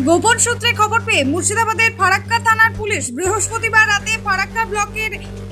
গোপন সূত্রে খবর পেয়ে মুর্শিদাবাদের ফারাক্কা থানার পুলিশ বৃহস্পতিবার রাতে ফারাক্কা ব্লকের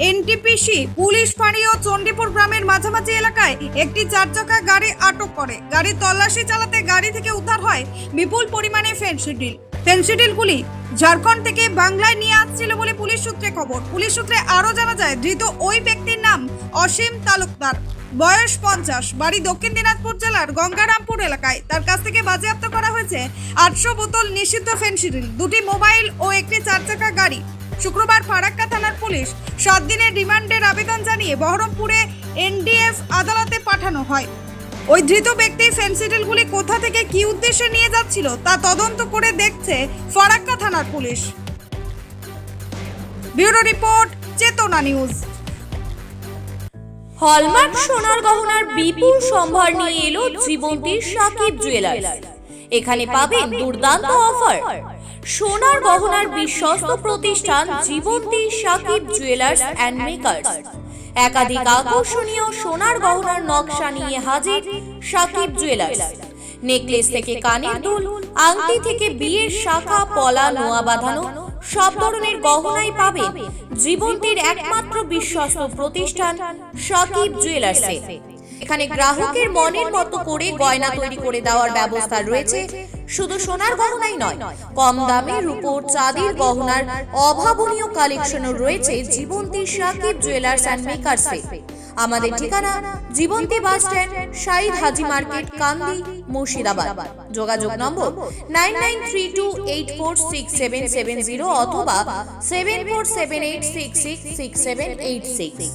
এনটিপিসি পুলিশ ফাঁড়ি ও চণ্ডীপুর গ্রামের মাঝামাঝি এলাকায় একটি চারচাকা গাড়ি আটক করে। গাড়ির তল্লাশি চালাতে গাড়ি থেকে উদ্ধার হয় বিপুল পরিমাণে ফেনসিডিল। ফেনসিডিলগুলি ঝাড়খণ্ড থেকে বাংলায় নিয়ে আসছিল বলে পুলিশ সূত্রে খবর। পুলিশ সূত্রে আরও জানা যায়, ধৃত ওই ব্যক্তির নাম অসীম তালুকদার, বয়স 50, বাড়ি দক্ষিণ দিনাজপুর জেলার গঙ্গারামপুর এলাকায়। তার কাছ থেকে বাজেয়াপ্ত করা হয়েছে 800 বোতল নিষিদ্ধ ফেনসিডিল, 2টি মোবাইল ও একটি চারচাকা গাড়ি। শুক্রবার ফারাক্কা থানার পুলিশ 7 দিনের রিমান্ডের আবেদন জানিয়ে বহরমপুরে এনডিএফ আদালতে পাঠানো হয়। ওই ধৃত ব্যক্তি ফেনসিডিলগুলি কোথা থেকে কী উদ্দেশ্যে নিয়ে যাচ্ছিল তা তদন্ত করে দেখছে ফারাক্কা থানার পুলিশ। ব্যুরো রিপোর্ট, চেতনা নিউজ। হলমার্ক সোনার গহনার বিপুল সম্ভার নিয়ে এলো জীবন্তীর সাকিব জুয়েলার্স। এখানে পাবেন দুর্দান্ত অফার। সোনার গহনার বিশ্বস্ত প্রতিষ্ঠান জীবন্তী সাকিব জুয়েলার্স অ্যান্ড মেকার্স। একাধিক আকর্ষণীয় সোনার গহনার নকশা নিয়ে হাজির সাকিব জুয়েলার্স। নেকলেস থেকে কানের দুল, আংটি থেকে বিয়ের শাখা, পলা, নোয়া বাঁধানো সব ধরনের গহনাই পাবেন জীবন্তীর একমাত্র বিশ্বস্ত প্রতিষ্ঠান সাকিব জুয়েলার্সে। এখানে গ্রাহকের মনের মতো করে গয়না তৈরি করে দেওয়ার ব্যবস্থা রয়েছে। শুধু সোনার গহনাই নয়, কম দামে রূপোর, চাঁদির গহনার অভাবনীয় কালেকশনও রয়েছে জীবন্তী সাকিব জুয়েলার্স অ্যান্ড মেকার্সে। আমাদের ঠিকানা জীবন্তী বাস স্ট্যান্ড, শাহিদ হাজি মার্কেট, কান্দি, মুর্শিদাবাদ। যোগাযোগ নম্বর 9932846770 অথবা 7478666786।